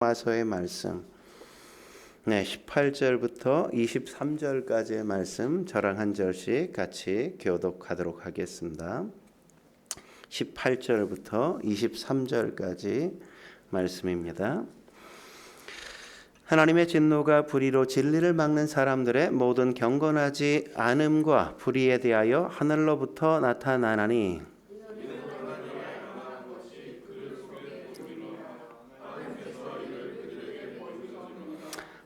로마서의 말씀 18절부터 23절까지의 말씀 저랑 한 절씩 같이 교독하도록 하겠습니다. 18절부터 23절까지 말씀입니다. 하나님의 진노가 불의로 진리를 막는 사람들의 모든 경건하지 않음과 불의에 대하여 하늘로부터 나타나나니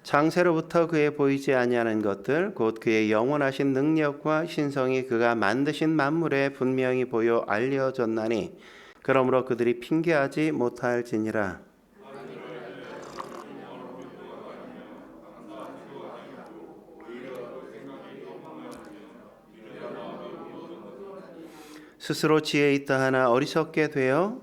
창세로부터 그의 보이지 아니하는 것들 곧 그의 영원하신 능력과 신성이 그가 만드신 만물에 분명히 보여 알려졌나니 그러므로 그들이 핑계하지 못할지니라. 스스로 지혜 있다 하나 어리석게 되어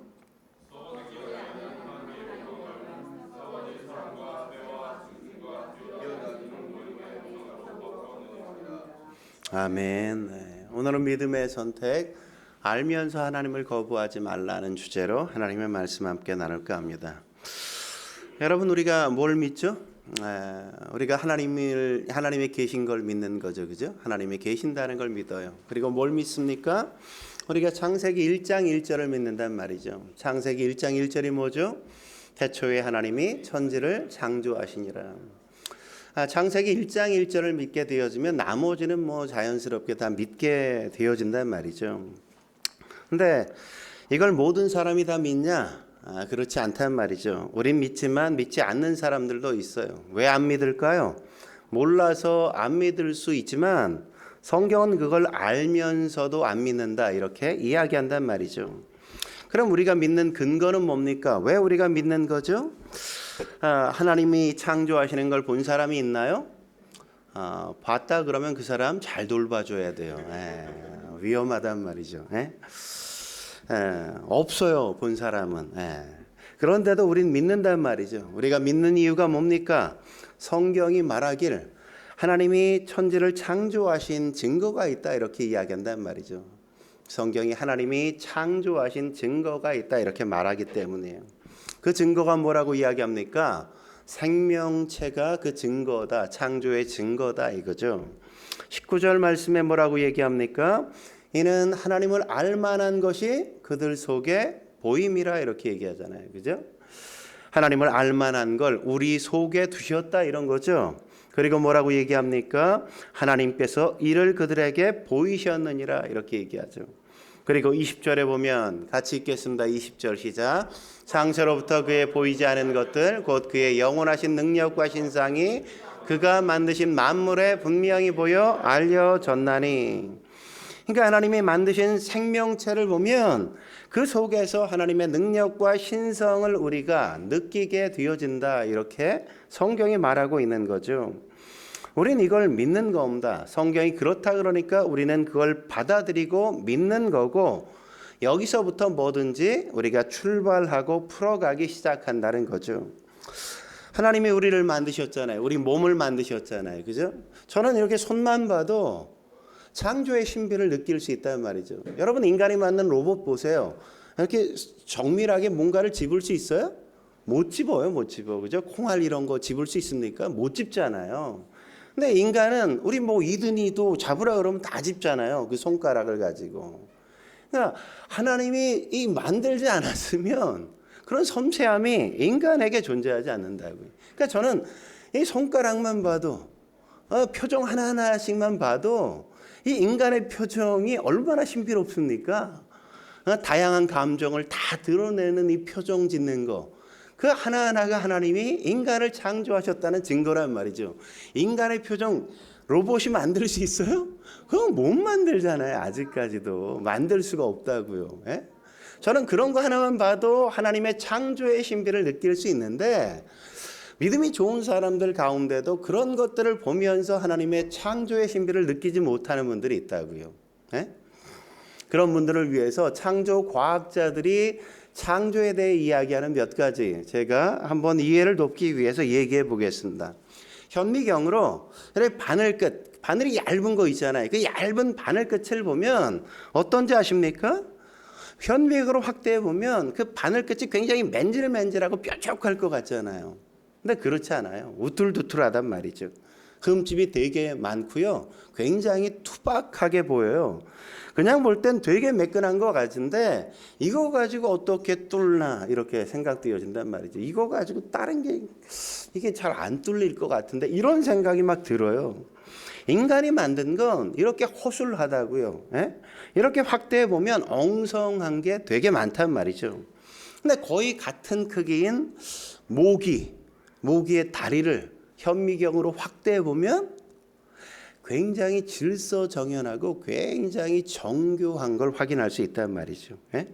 아멘. 네. 오늘은 믿음의 선택, 알면서 하나님을 거부하지 말라는 주제로 하나님의 말씀 함께 나눌까 합니다. 여러분, 우리가 뭘 믿죠? 우리가 하나님이 계신 걸 믿는 거죠, 그죠? 하나님이 계신다는 걸 믿어요. 그리고 뭘 믿습니까? 우리가 창세기 1장 1절을 믿는단 말이죠. 창세기 1장 1절이 뭐죠? 태초에 하나님이 천지를 창조하시니라. 창세기 1장 1절을 믿게 되어지면 나머지는 자연스럽게 다 믿게 되어진단 말이죠. 근데 이걸 모든 사람이 다 믿냐? 그렇지 않단 말이죠. 우린 믿지만 믿지 않는 사람들도 있어요. 왜 안 믿을까요? 몰라서 안 믿을 수 있지만 성경은 그걸 알면서도 안 믿는다 이렇게 이야기한단 말이죠. 그럼 우리가 믿는 근거는 뭡니까? 왜 우리가 믿는 거죠? 하나님이 창조하시는 걸 본 사람이 있나요? 봤다 그러면 그 사람 잘 돌봐줘야 돼요. 위험하단 말이죠. 없어요, 본 사람은. 그런데도 우린 믿는단 말이죠. 우리가 믿는 이유가 뭡니까? 성경이 말하길 하나님이 천지를 창조하신 증거가 있다 이렇게 이야기한단 말이죠. 성경이 하나님이 창조하신 증거가 있다 이렇게 말하기 때문이에요. 그 증거가 뭐라고 이야기합니까? 생명체가 그 증거다. 창조의 증거다 이거죠. 19절 말씀에 뭐라고 얘기합니까? 이는 하나님을 알만한 것이 그들 속에 보임이라 이렇게 얘기하잖아요. 그죠? 하나님을 알만한 걸 우리 속에 두셨다 이런 거죠. 그리고 뭐라고 얘기합니까? 하나님께서 이를 그들에게 보이셨느니라 이렇게 얘기하죠. 그리고 20절에 보면 같이 읽겠습니다. 20절 시작. 창세로부터 그의 보이지 않은 것들 곧 그의 영원하신 능력과 신상이 그가 만드신 만물에 분명히 보여 알려졌나니. 그러니까 하나님이 만드신 생명체를 보면 그 속에서 하나님의 능력과 신성을 우리가 느끼게 되어진다 이렇게 성경이 말하고 있는 거죠. 우린 이걸 믿는 겁니다. 성경이 그렇다 그러니까 우리는 그걸 받아들이고 믿는 거고 여기서부터 뭐든지 우리가 출발하고 풀어가기 시작한다는 거죠. 하나님이 우리를 만드셨잖아요. 우리 몸을 만드셨잖아요. 그죠? 저는 이렇게 손만 봐도 창조의 신비를 느낄 수 있다는 말이죠. 여러분 인간이 만든 로봇 보세요. 이렇게 정밀하게 뭔가를 집을 수 있어요? 못 집어요. 못 집어. 그죠? 콩알 이런 거 집을 수 있습니까? 못 집잖아요. 근데 인간은 우리 이든이도 잡으라 그러면 다 집잖아요. 그 손가락을 가지고. 그러니까 하나님이 이 만들지 않았으면 그런 섬세함이 인간에게 존재하지 않는다고요. 그러니까 저는 이 손가락만 봐도 표정 하나하나씩만 봐도 이 인간의 표정이 얼마나 신비롭습니까? 다양한 감정을 다 드러내는 이 표정 짓는 거. 그 하나하나가 하나님이 인간을 창조하셨다는 증거란 말이죠. 인간의 표정 로봇이 만들 수 있어요? 그건 못 만들잖아요. 아직까지도 만들 수가 없다고요. 저는 그런 거 하나만 봐도 하나님의 창조의 신비를 느낄 수 있는데 믿음이 좋은 사람들 가운데도 그런 것들을 보면서 하나님의 창조의 신비를 느끼지 못하는 분들이 있다고요. 그런 분들을 위해서 창조 과학자들이 창조에 대해 이야기하는 몇 가지 제가 한번 이해를 돕기 위해서 얘기해 보겠습니다. 현미경으로 바늘이 얇은 거 있잖아요. 그 얇은 바늘 끝을 보면 어떤지 아십니까? 현미경으로 확대해 보면 그 바늘 끝이 굉장히 맨질맨질하고 뾰족할 것 같잖아요. 근데 그렇지 않아요. 우툴두툴하단 말이죠. 흠집이 되게 많고요. 굉장히 투박하게 보여요. 그냥 볼 땐 되게 매끈한 것 같은데 이거 가지고 어떻게 뚫나 이렇게 생각되어진단 말이죠. 이거 가지고 다른 게 이게 잘 안 뚫릴 것 같은데 이런 생각이 막 들어요. 인간이 만든 건 이렇게 허술하다고요. 예? 이렇게 확대해 보면 엉성한 게 되게 많단 말이죠. 근데 거의 같은 크기인 모기의 다리를 현미경으로 확대해 보면 굉장히 질서정연하고 굉장히 정교한 걸 확인할 수 있단 말이죠. 예?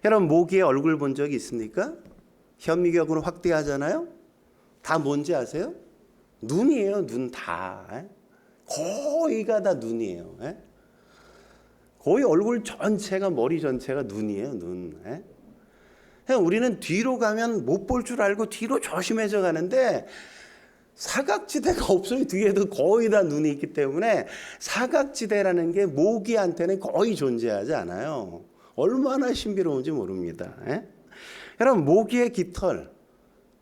여러분 모기의 얼굴 본 적이 있습니까? 현미경으로 확대하잖아요. 다 뭔지 아세요? 눈이에요. 눈 다. 예? 거의가 다 눈이에요. 예? 거의 얼굴 전체가 머리 전체가 눈이에요. 눈. 예? 우리는 뒤로 가면 못 볼 줄 알고 뒤로 조심해져 가는데 사각지대가 없어요. 뒤에도 거의 다 눈이 있기 때문에 사각지대라는 게 모기한테는 거의 존재하지 않아요. 얼마나 신비로운지 모릅니다. 예? 여러분 모기의 깃털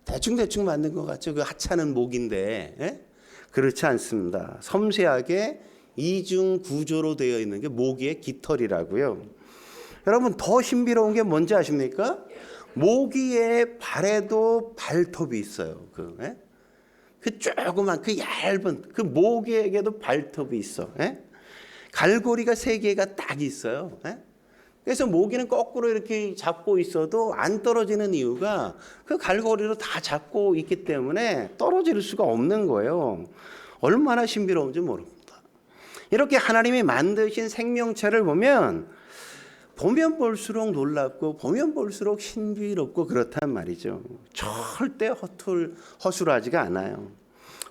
대충 만든 것 같죠? 그 하찮은 모기인데 예? 그렇지 않습니다. 섬세하게 이중 구조로 되어 있는 게 모기의 깃털이라고요. 여러분 더 신비로운 게 뭔지 아십니까? 모기의 발에도 발톱이 있어요. 그 조그만 그 얇은 그 모기에게도 발톱이 있어. 예? 갈고리가 3개가 딱 있어요. 예? 그래서 모기는 거꾸로 이렇게 잡고 있어도 안 떨어지는 이유가 그 갈고리로 다 잡고 있기 때문에 떨어질 수가 없는 거예요. 얼마나 신비로운지 모릅니다. 이렇게 하나님이 만드신 생명체를 보면 볼수록 놀랍고 보면 볼수록 신비롭고 그렇단 말이죠. 절대 허술하지가 않아요.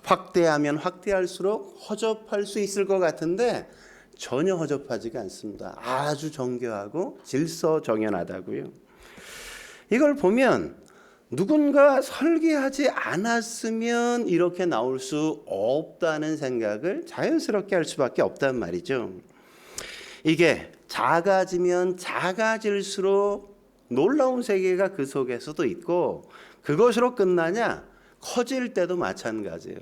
확대하면 확대할수록 허접할 수 있을 것 같은데 전혀 허접하지가 않습니다. 아주 정교하고 질서정연하다고요. 이걸 보면 누군가 설계하지 않았으면 이렇게 나올 수 없다는 생각을 자연스럽게 할 수밖에 없단 말이죠. 이게 작아지면 작아질수록 놀라운 세계가 그 속에서도 있고 그것으로 끝나냐? 커질 때도 마찬가지예요.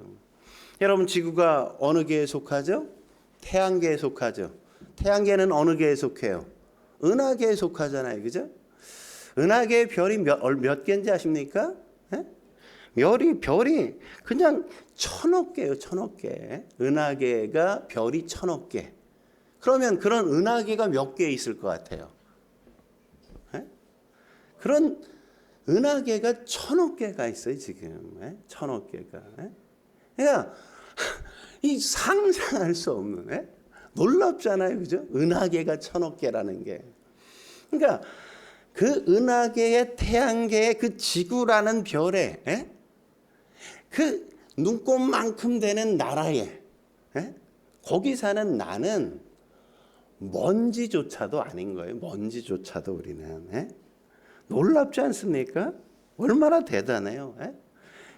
여러분 지구가 어느 개에 속하죠? 태양계에 속하죠. 태양계는 어느 개에 속해요? 은하계에 속하잖아요. 그죠? 은하계의 별이 몇 개인지 아십니까? 예? 별이 그냥 1000억 개예요. 1000억 개. 은하계가 별이 1000억 개. 그러면 그런 은하계가 몇 개 있을 것 같아요? 예? 그런 은하계가 1000억 개가 있어요, 지금. 예? 1000억 개가. 예? 그러니까 이 상상할 수 없는, 예? 놀랍잖아요, 그죠? 은하계가 1000억 개라는 게. 그러니까 그 은하계의 태양계의 그 지구라는 별에, 예? 그 눈곱만큼 되는 나라에, 예? 거기 사는 나는 먼지조차도 아닌 거예요. 먼지조차도 우리는. 예? 놀랍지 않습니까? 얼마나 대단해요. 예?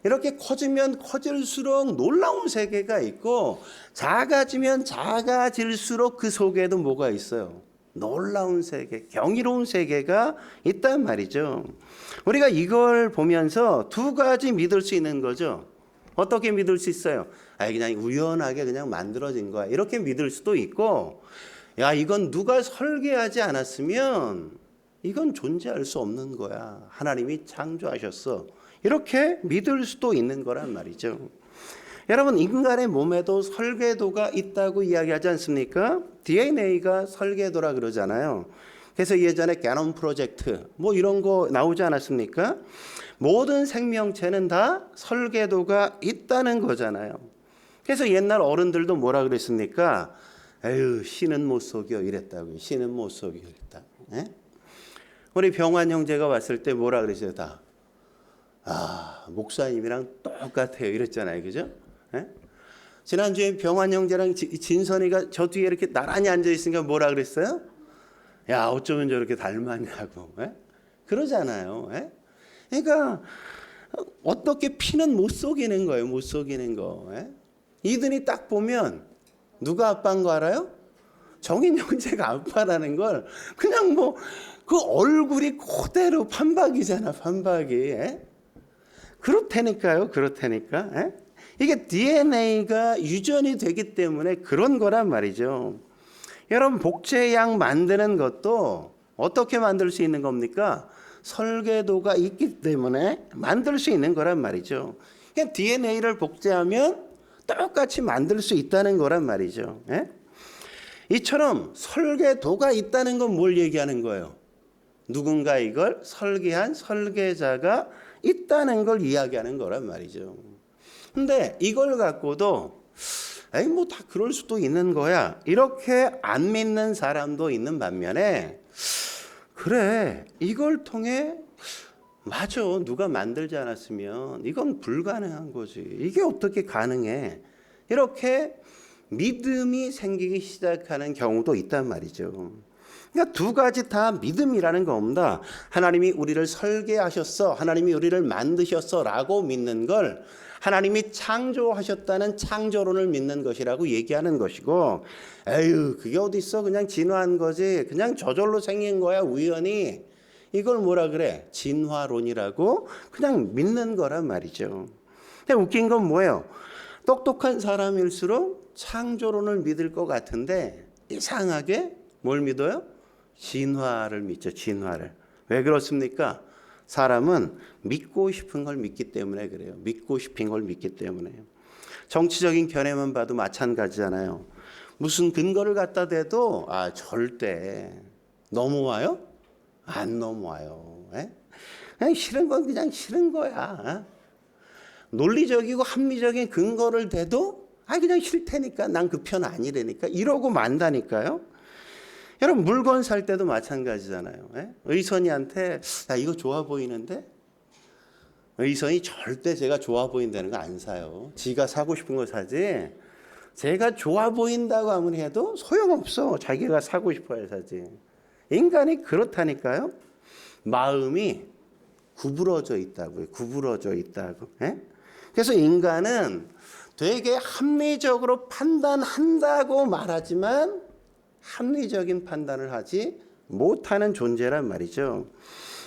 이렇게 커지면 커질수록 놀라운 세계가 있고 작아지면 작아질수록 그 속에도 뭐가 있어요? 놀라운 세계, 경이로운 세계가 있단 말이죠. 우리가 이걸 보면서 2가지 믿을 수 있는 거죠. 어떻게 믿을 수 있어요? 그냥 우연하게 그냥 만들어진 거야. 이렇게 믿을 수도 있고 야, 이건 누가 설계하지 않았으면 이건 존재할 수 없는 거야. 하나님이 창조하셨어. 이렇게 믿을 수도 있는 거란 말이죠. 여러분 인간의 몸에도 설계도가 있다고 이야기하지 않습니까? DNA가 설계도라 그러잖아요. 그래서 예전에 게놈 프로젝트 뭐 이런 거 나오지 않았습니까? 모든 생명체는 다 설계도가 있다는 거잖아요. 그래서 옛날 어른들도 뭐라 그랬습니까? 에휴, 신은 못 속여 이랬다고요. 신은 못 속여 이랬다. 예? 우리 병환 형제가 왔을 때 뭐라 그랬어요? 다. 목사님이랑 똑같아요. 이랬잖아요. 그죠? 예? 지난주에 병환 형제랑 진선이가 저 뒤에 이렇게 나란히 앉아 있으니까 뭐라 그랬어요? 야, 어쩌면 저렇게 닮았냐고. 예? 그러잖아요. 예? 그러니까 어떻게 피는 못 속이는 거예요. 못 속이는 거. 예? 이들이 딱 보면 누가 아빠인 거 알아요? 정인 형제가 아빠라는 걸 그냥 뭐 그 얼굴이 그대로 판박이잖아, 판박이. 예? 그렇다니까요, 그렇다니까. 예? 이게 DNA가 유전이 되기 때문에 그런 거란 말이죠. 여러분, 복제약 만드는 것도 어떻게 만들 수 있는 겁니까? 설계도가 있기 때문에 만들 수 있는 거란 말이죠. 그냥 DNA를 복제하면 똑같이 만들 수 있다는 거란 말이죠. 예? 이처럼 설계도가 있다는 건 뭘 얘기하는 거예요? 누군가 이걸 설계한 설계자가 있다는 걸 이야기하는 거란 말이죠. 근데 이걸 갖고도 에이 뭐 다 그럴 수도 있는 거야, 이렇게 안 믿는 사람도 있는 반면에, 그래 이걸 통해 맞아, 누가 만들지 않았으면 이건 불가능한 거지, 이게 어떻게 가능해, 이렇게 믿음이 생기기 시작하는 경우도 있단 말이죠. 그러니까 두 가지 다 믿음이라는 겁니다. 하나님이 우리를 설계하셨어, 하나님이 우리를 만드셨어 라고 믿는 걸 하나님이 창조하셨다는 창조론을 믿는 것이라고 얘기하는 것이고, 에휴 그게 어디 있어, 그냥 진화한 거지, 그냥 저절로 생긴 거야 우연히, 이걸 뭐라 그래, 진화론이라고 그냥 믿는 거란 말이죠. 근데 웃긴 건 뭐예요? 똑똑한 사람일수록 창조론을 믿을 것 같은데 이상하게 뭘 믿어요? 진화를 믿죠. 진화를. 왜 그렇습니까? 사람은 믿고 싶은 걸 믿기 때문에 그래요. 믿고 싶은 걸 믿기 때문에. 정치적인 견해만 봐도 마찬가지잖아요. 무슨 근거를 갖다 대도 절대 넘어와요? 안 넘어와요. 에? 그냥 싫은 건 그냥 싫은 거야. 논리적이고 합리적인 근거를 대도 그냥 싫다니까, 난 그 편 아니라니까, 이러고 만다니까요. 여러분, 물건 살 때도 마찬가지잖아요. 예? 의선이한테 야 이거 좋아 보이는데, 의선이 절대 제가 좋아 보인다는 거 안 사요. 지가 사고 싶은 거 사지, 제가 좋아 보인다고 아무리 해도 소용없어. 자기가 사고 싶어야 사지. 인간이 그렇다니까요. 마음이 구부러져 있다고요. 구부러져 있다고. 예? 그래서 인간은 되게 합리적으로 판단한다고 말하지만 합리적인 판단을 하지 못하는 존재란 말이죠.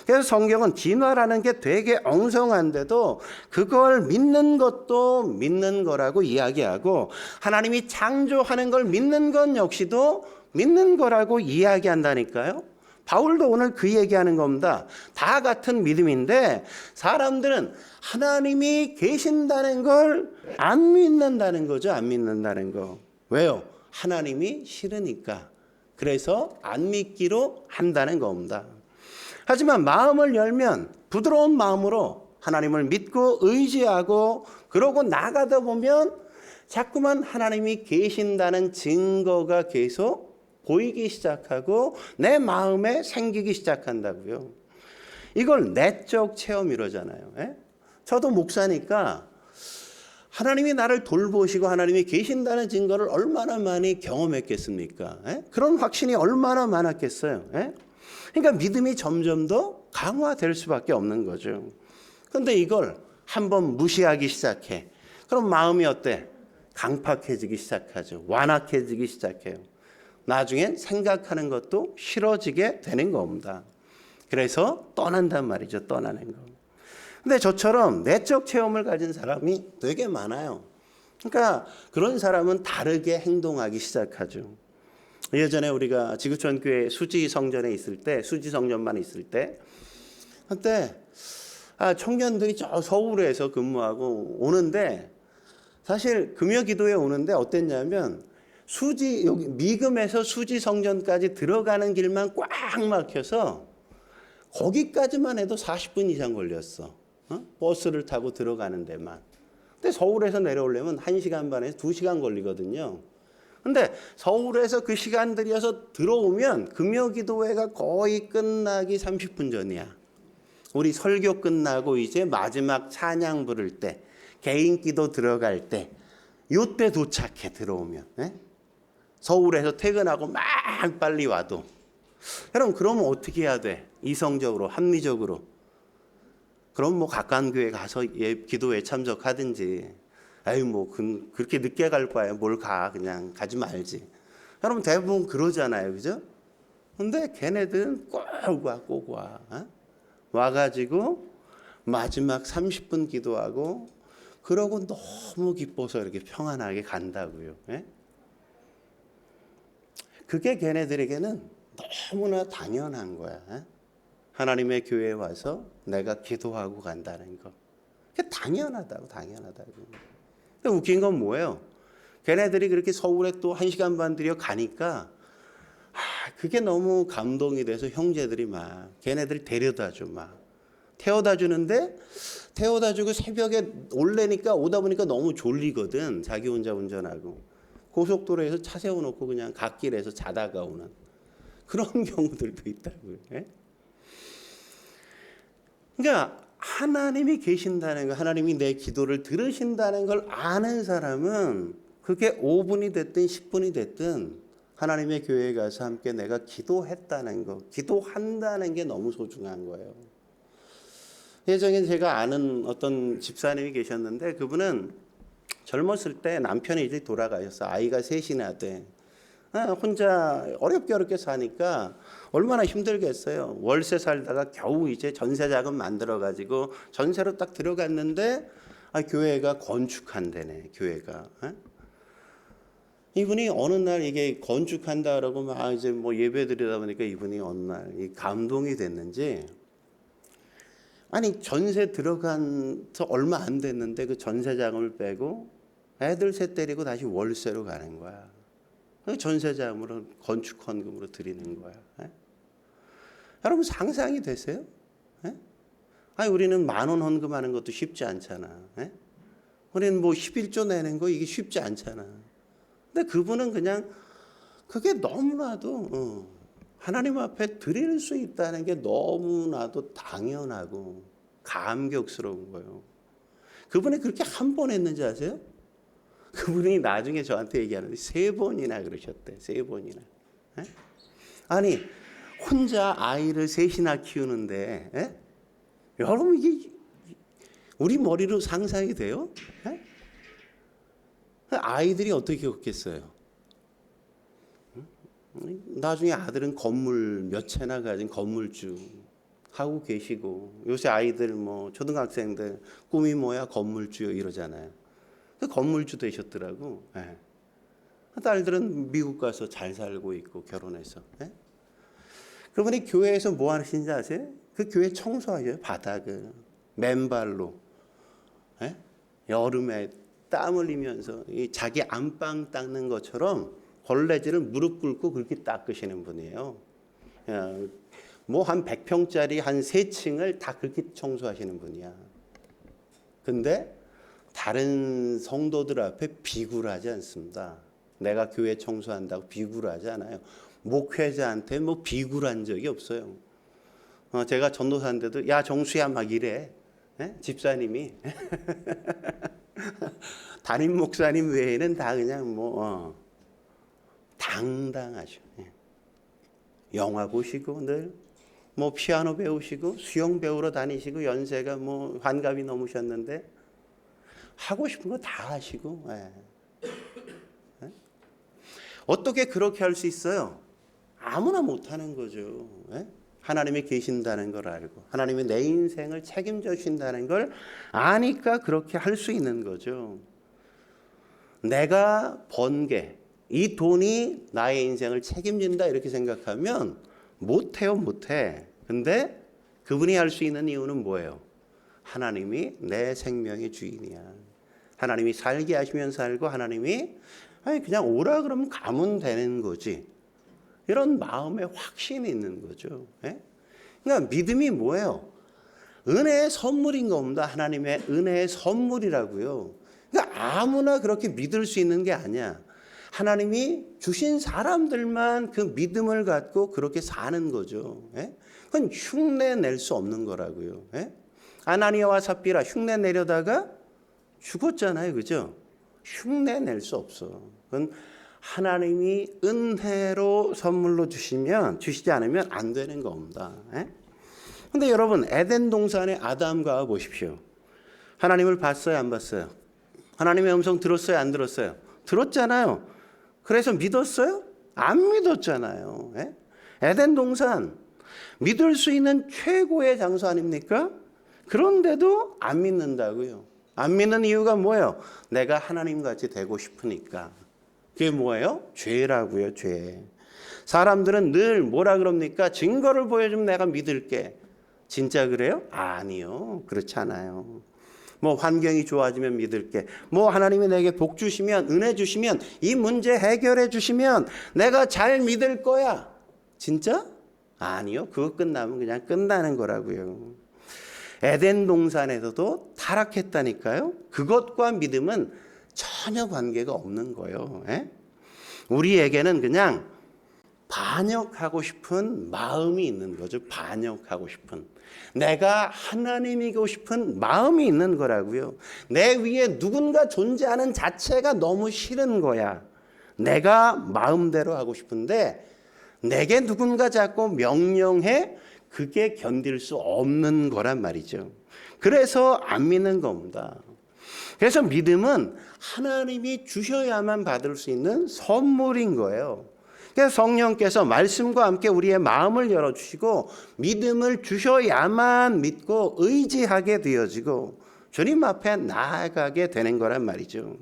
그래서 성경은 진화라는 게 되게 엉성한데도 그걸 믿는 것도 믿는 거라고 이야기하고, 하나님이 창조하는 걸 믿는 것 역시도 믿는 거라고 이야기한다니까요. 바울도 오늘 그 얘기하는 겁니다. 다 같은 믿음인데 사람들은 하나님이 계신다는 걸 안 믿는다는 거죠. 안 믿는다는 거. 왜요? 하나님이 싫으니까. 그래서 안 믿기로 한다는 겁니다. 하지만 마음을 열면 부드러운 마음으로 하나님을 믿고 의지하고 그러고 나가다 보면 자꾸만 하나님이 계신다는 증거가 계속 보이기 시작하고 내 마음에 생기기 시작한다고요. 이걸 내적 체험 이러잖아요. 예? 저도 목사니까 하나님이 나를 돌보시고 하나님이 계신다는 증거를 얼마나 많이 경험했겠습니까? 예? 그런 확신이 얼마나 많았겠어요. 예? 그러니까 믿음이 점점 더 강화될 수밖에 없는 거죠. 그런데 이걸 한번 무시하기 시작해. 그럼 마음이 어때? 강팍해지기 시작하죠. 완악해지기 시작해요. 나중엔 생각하는 것도 싫어지게 되는 겁니다. 그래서 떠난단 말이죠. 떠나는 거. 근데 저처럼 내적 체험을 가진 사람이 되게 많아요. 그러니까 그런 사람은 다르게 행동하기 시작하죠. 예전에 우리가 지구촌 교회 수지 성전에 있을 때, 수지 성전만 있을 때, 그때 청년들이 저 서울에서 근무하고 오는데, 사실 금요 기도에 오는데 어땠냐면 수지, 여기 미금에서 수지 성전까지 들어가는 길만 꽉 막혀서 거기까지만 해도 40분 이상 걸렸어. 버스를 타고 들어가는 데만. 근데 서울에서 내려오려면 1시간 반에서 2시간 걸리거든요. 근데 서울에서 그 시간 들여서 들어오면 금요 기도회가 거의 끝나기 30분 전이야. 우리 설교 끝나고 이제 마지막 찬양 부를 때, 개인 기도 들어갈 때, 요때 도착해 들어오면. 네? 서울에서 퇴근하고 막 빨리 와도. 여러분 그러면 어떻게 해야 돼? 이성적으로, 합리적으로. 그럼 뭐 가까운 교회 가서 기도에 참석하든지. 아유 뭐 그렇게 늦게 갈 거야. 뭘 가, 그냥 가지 말지. 여러분 대부분 그러잖아요, 그죠? 근데 걔네들은 꼭 와. 와가지고 마지막 30분 기도하고 그러고 너무 기뻐서 이렇게 평안하게 간다고요. 예? 그게 걔네들에게는 너무나 당연한 거야. 예? 하나님의 교회에 와서 내가 기도하고 간다는 거. 그게 당연하다고. 근데 웃긴 건 뭐예요? 걔네들이 그렇게 서울에 또 1시간 반 들여 가니까 그게 너무 감동이 돼서 형제들이 막 걔네들 데려다줘 막 태워다 주는데 태워다 주고 새벽에 올래니까 오다 보니까 너무 졸리거든. 자기 혼자 운전하고 고속도로에서 차 세워놓고 그냥 갓길에서 자다가 오는 그런 경우들도 있다고요. 예? 그러니까 하나님이 계신다는 거, 하나님이 내 기도를 들으신다는 걸 아는 사람은 그게 5분이 됐든 10분이 됐든 하나님의 교회에 가서 함께 내가 기도했다는 거, 기도한다는 게 너무 소중한 거예요. 예전에 제가 아는 어떤 집사님이 계셨는데 그분은 젊었을 때 남편이 이제 돌아가셨어. 아이가 셋이나 돼. 혼자 어렵게 사니까 얼마나 힘들겠어요. 월세 살다가 겨우 이제 전세 자금 만들어 가지고 전세로 딱 들어갔는데 교회가 건축한다네. 교회가. 이분이 어느 날 이게 건축한다라고 막 이제 뭐 예배 드리다 보니까 이분이 어느 날 이 감동이 됐는지 아니 전세 들어간서 얼마 안 됐는데 그 전세 자금을 빼고 애들 셋 데리고 다시 월세로 가는 거야. 전세 자금으로 건축 헌금으로 드리는 거야. 여러분 상상이 되세요? 아니 우리는 10,000원 헌금하는 것도 쉽지 않잖아. 우리는 뭐 11조 내는 거 이게 쉽지 않잖아. 근데 그분은 그냥 그게 너무나도 하나님 앞에 드릴 수 있다는 게 너무나도 당연하고 감격스러운 거예요. 그분이 그렇게 한 번 했는지 아세요? 그분이 나중에 저한테 얘기하는데 3번이나 그러셨대. 3번이나. 아니 혼자 아이를 셋이나 키우는데 여러분 이게 우리 머리로 상상이 돼요? 아이들이 어떻게 겪겠어요? 나중에 아들은 건물 몇 채나 가진 건물주 하고 계시고 요새 아이들 뭐 초등학생들 꿈이 뭐야 건물주요 이러잖아요. 건물주 되셨더라고. 딸들은 미국 가서 잘 살고 있고 결혼해서. 그분이 교회에서 뭐 하시는지 아세요? 그 교회 청소하셔요. 바닥을 맨발로 여름에 땀 흘리면서 자기 안방 닦는 것처럼 걸레질을 무릎 꿇고 그렇게 닦으시는 분이에요. 뭐 한 100평짜리 한 3층을 다 그렇게 청소하시는 분이야. 근데 다른 성도들 앞에 비굴 하지 않습니다. 내가 교회 청소한다고 비굴 하지 않아요. 목회자한테 뭐 비굴한 적이 없어요. 제가 전도사인데도 야 정수야 막 이래. 집사님이 담임 목사님 외에는 다 그냥 뭐 당당하죠. 영화 보시고 늘 뭐 피아노 배우시고 수영 배우러 다니시고 연세가 뭐 환갑이 넘으셨는데 하고 싶은 거 다 하시고 어떻게 그렇게 할 수 있어요? 아무나 못하는 거죠. 하나님이 계신다는 걸 알고 하나님이 내 인생을 책임져 주신다는 걸 아니까 그렇게 할 수 있는 거죠. 내가 번 게 이 돈이 나의 인생을 책임진다 이렇게 생각하면 못해요. 못해. 근데 그분이 할 수 있는 이유는 뭐예요? 하나님이 내 생명의 주인이야. 하나님이 살게 하시면 살고 하나님이 그냥 오라 그러면 가면 되는 거지. 이런 마음의 확신이 있는 거죠. 그러니까 믿음이 뭐예요? 은혜의 선물인 겁니다. 하나님의 은혜의 선물이라고요. 그러니까 아무나 그렇게 믿을 수 있는 게 아니야. 하나님이 주신 사람들만 그 믿음을 갖고 그렇게 사는 거죠. 그건 흉내 낼 수 없는 거라고요. 아나니아와 삽비라 흉내 내려다가 죽었잖아요. 그죠? 흉내 낼 수 없어. 그건 하나님이 은혜로 선물로 주시지 않으면 안 되는 겁니다. 근데 여러분 에덴 동산의 아담과 보십시오. 하나님을 봤어요? 안 봤어요? 하나님의 음성 들었어요? 안 들었어요? 들었잖아요. 그래서 믿었어요? 안 믿었잖아요. 에덴 동산 믿을 수 있는 최고의 장소 아닙니까? 그런데도 안 믿는다고요. 안 믿는 이유가 뭐예요? 내가 하나님같이 되고 싶으니까. 그게 뭐예요? 죄라고요, 죄. 사람들은 늘 뭐라 그럽니까? 증거를 보여주면 내가 믿을게. 진짜 그래요? 아니요. 그렇지 않아요. 뭐 환경이 좋아지면 믿을게. 뭐 하나님이 내게 복 주시면, 은혜 주시면, 이 문제 해결해 주시면 내가 잘 믿을 거야. 진짜? 아니요. 그거 끝나면 그냥 끝나는 거라고요. 에덴 동산에서도 타락했다니까요. 그것과 믿음은 전혀 관계가 없는 거예요. 우리에게는 그냥 반역하고 싶은 마음이 있는 거죠. 반역하고 싶은. 내가 하나님이고 싶은 마음이 있는 거라고요. 내 위에 누군가 존재하는 자체가 너무 싫은 거야. 내가 마음대로 하고 싶은데 내게 누군가 자꾸 명령해, 그게 견딜 수 없는 거란 말이죠. 그래서 안 믿는 겁니다. 그래서 믿음은 하나님이 주셔야만 받을 수 있는 선물인 거예요. 그래서 성령께서 말씀과 함께 우리의 마음을 열어주시고 믿음을 주셔야만 믿고 의지하게 되어지고 주님 앞에 나아가게 되는 거란 말이죠.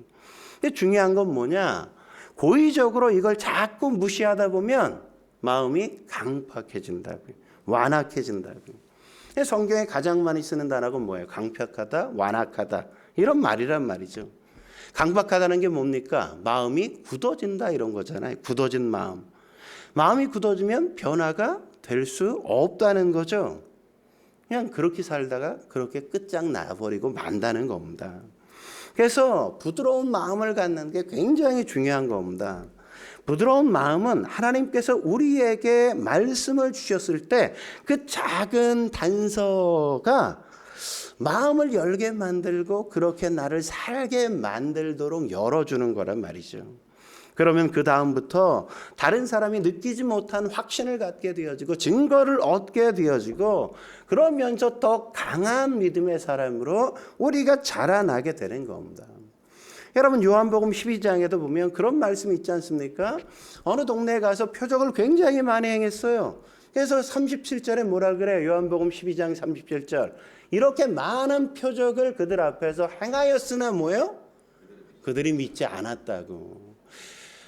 근데 중요한 건 뭐냐? 고의적으로 이걸 자꾸 무시하다 보면 마음이 강팍해진다고요. 완악해진다고요. 성경에 가장 많이 쓰는 단어가 뭐예요? 강팍하다, 완악하다. 이런 말이란 말이죠. 강박하다는 게 뭡니까? 마음이 굳어진다 이런 거잖아요. 굳어진 마음. 마음이 굳어지면 변화가 될 수 없다는 거죠. 그냥 그렇게 살다가 그렇게 끝장나버리고 만다는 겁니다. 그래서 부드러운 마음을 갖는 게 굉장히 중요한 겁니다. 부드러운 마음은 하나님께서 우리에게 말씀을 주셨을 때 그 작은 단서가 마음을 열게 만들고 그렇게 나를 살게 만들도록 열어주는 거란 말이죠. 그러면 그 다음부터 다른 사람이 느끼지 못한 확신을 갖게 되어지고 증거를 얻게 되어지고 그러면서 더 강한 믿음의 사람으로 우리가 자라나게 되는 겁니다. 여러분 요한복음 12장에도 보면 그런 말씀이 있지 않습니까? 어느 동네에 가서 표적을 굉장히 많이 행했어요. 그래서 37절에 뭐라 그래요? 요한복음 12장 37절. 이렇게 많은 표적을 그들 앞에서 행하였으나 뭐예요? 그들이 믿지 않았다고.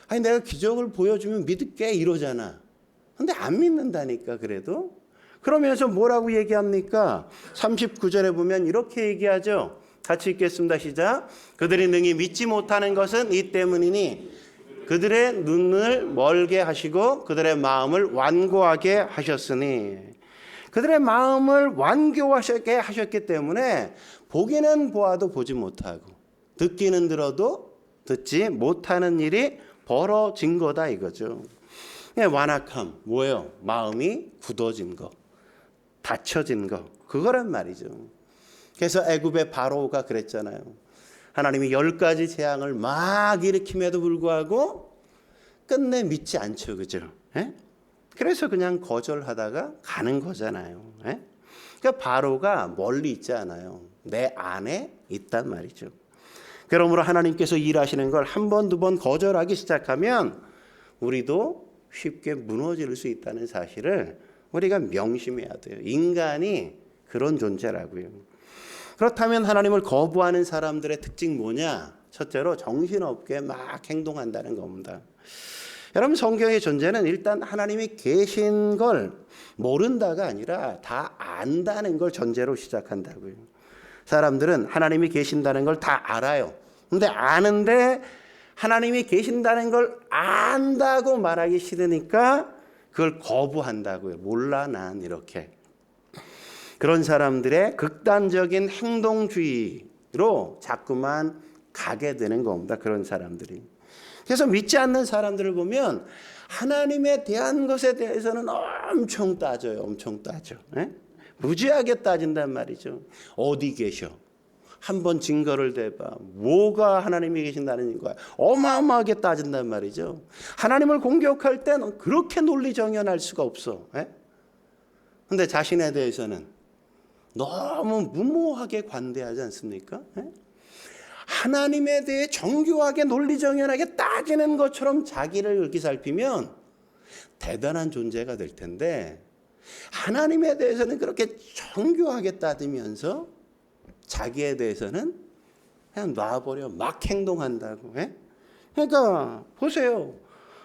아니 내가 기적을 보여주면 믿을게 이러잖아. 근데 안 믿는다니까 그래도. 그러면서 뭐라고 얘기합니까? 39절에 보면 이렇게 얘기하죠. 같이 읽겠습니다. 시작. 그들이 능히 믿지 못하는 것은 이 때문이니 그들의 눈을 멀게 하시고 그들의 마음을 완고하게 하셨으니. 그들의 마음을 완고하게 하셨기 때문에 보기는 보아도 보지 못하고 듣기는 들어도 듣지 못하는 일이 벌어진 거다 이거죠. 완악함 뭐예요? 마음이 굳어진 거, 닫혀진 거, 그거란 말이죠. 그래서 애굽의 바로가 그랬잖아요. 하나님이 10가지 재앙을 막 일으킴에도 불구하고 끝내 믿지 않죠. 그죠? 그래서 그냥 거절하다가 가는 거잖아요. 그러니까 바로가 멀리 있지 않아요. 내 안에 있단 말이죠. 그러므로 하나님께서 일하시는 걸 한 번, 두 번 거절하기 시작하면 우리도 쉽게 무너질 수 있다는 사실을 우리가 명심해야 돼요. 인간이 그런 존재라고요. 그렇다면 하나님을 거부하는 사람들의 특징 뭐냐? 첫째로 정신없게 막 행동한다는 겁니다. 여러분 성경의 존재는 일단 하나님이 계신 걸 모른다가 아니라 다 안다는 걸 전제로 시작한다고요. 사람들은 하나님이 계신다는 걸 다 알아요. 근데 아는데 하나님이 계신다는 걸 안다고 말하기 싫으니까 그걸 거부한다고요. 몰라 난 이렇게. 그런 사람들의 극단적인 행동주의로 자꾸만 가게 되는 겁니다. 그런 사람들이. 그래서 믿지 않는 사람들을 보면 하나님에 대한 것에 대해서는 엄청 따져요. 엄청 따져. 무지하게 따진단 말이죠. 어디 계셔? 한번 증거를 대봐. 뭐가 하나님이 계신다는 거야? 어마어마하게 따진단 말이죠. 하나님을 공격할 때는 그렇게 논리정연할 수가 없어. 그런데 자신에 대해서는 너무 무모하게 관대하지 않습니까? 하나님에 대해 정교하게 논리정연하게 따지는 것처럼 자기를 이렇게 살피면 대단한 존재가 될 텐데 하나님에 대해서는 그렇게 정교하게 따지면서 자기에 대해서는 그냥 놔버려 막 행동한다고. 예? 그러니까 보세요.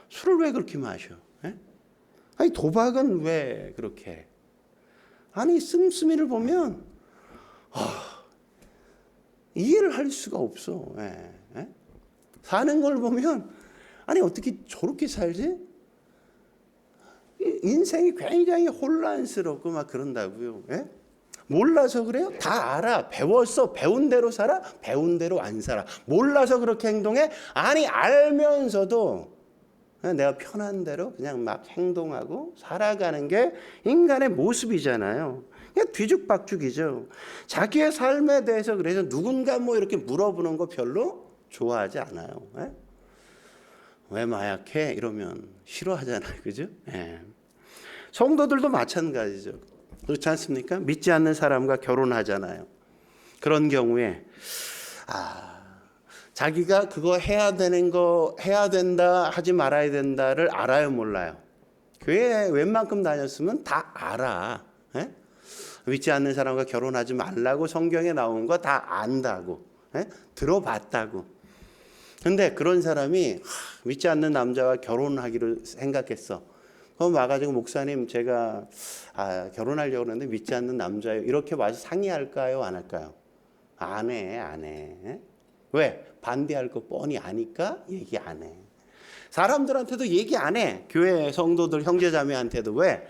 술을 왜 그렇게 마셔? 예? 아니 도박은 왜 그렇게? 아니 씀씀이를 보면 이해를 할 수가 없어. 예? 예? 사는 걸 보면 아니 어떻게 저렇게 살지? 인생이 굉장히 혼란스럽고 막 그런다고요. 예? 몰라서 그래요? 다 알아. 배웠어. 배운 대로 살아. 배운 대로 안 살아. 몰라서 그렇게 행동해? 아니 알면서도 그냥 내가 편한 대로 그냥 막 행동하고 살아가는 게 인간의 모습이잖아요. 그냥 뒤죽박죽이죠. 자기의 삶에 대해서 그래서 누군가 뭐 이렇게 물어보는 거 별로 좋아하지 않아요. 예? 왜 마약해? 이러면 싫어하잖아요. 그죠? 예. 성도들도 마찬가지죠. 그렇지 않습니까? 믿지 않는 사람과 결혼하잖아요. 그런 경우에 자기가 그거 해야 되는 거 해야 된다 하지 말아야 된다를 알아요 몰라요? 교회 웬만큼 다녔으면 다 알아. 예? 믿지 않는 사람과 결혼하지 말라고 성경에 나온 거 다 안다고. 예? 들어봤다고. 근데 그런 사람이 믿지 않는 남자와 결혼하기로 생각했어. 그럼 와가지고 목사님 제가 결혼하려고 그러는데 믿지 않는 남자예요. 이렇게 와서 상의할까요? 안 할까요? 안 해. 왜? 반대할 거 뻔히 아니까 얘기 안 해. 사람들한테도 얘기 안 해. 교회 성도들 형제자매한테도. 왜?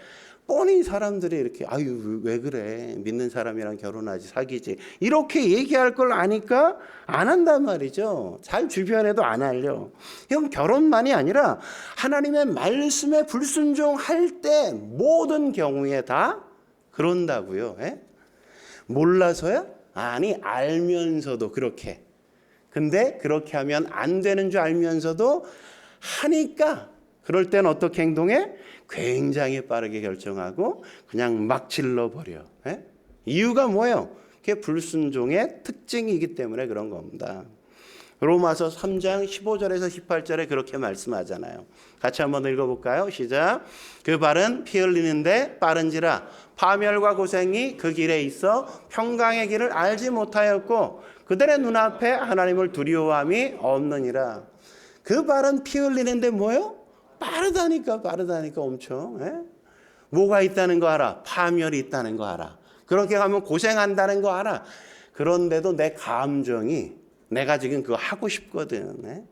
뻔히 사람들이 이렇게 아유 왜 그래 믿는 사람이랑 결혼하지 사귀지 이렇게 얘기할 걸 아니까 안 한단 말이죠. 잘 주변에도 안 하려. 형 결혼만이 아니라 하나님의 말씀에 불순종할 때 모든 경우에 다 그런다고요. 예? 몰라서야? 아니 알면서도 그렇게. 근데 그렇게 하면 안 되는 줄 알면서도 하니까 그럴 땐 어떻게 행동해? 굉장히 빠르게 결정하고 그냥 막 질러버려. 예? 이유가 뭐예요? 그게 불순종의 특징이기 때문에 그런 겁니다. 로마서 3장 15절에서 18절에 그렇게 말씀하잖아요. 같이 한번 읽어볼까요? 시작. 그 발은 피 흘리는데 빠른지라 파멸과 고생이 그 길에 있어 평강의 길을 알지 못하였고 그들의 눈앞에 하나님을 두려워함이 없느니라. 그 발은 피 흘리는데 뭐예요? 빠르다니까 엄청. 예? 뭐가 있다는 거 알아? 파멸이 있다는 거 알아. 그렇게 가면 고생한다는 거 알아. 그런데도 내 감정이 내가 지금 그거 하고 싶거든. 예?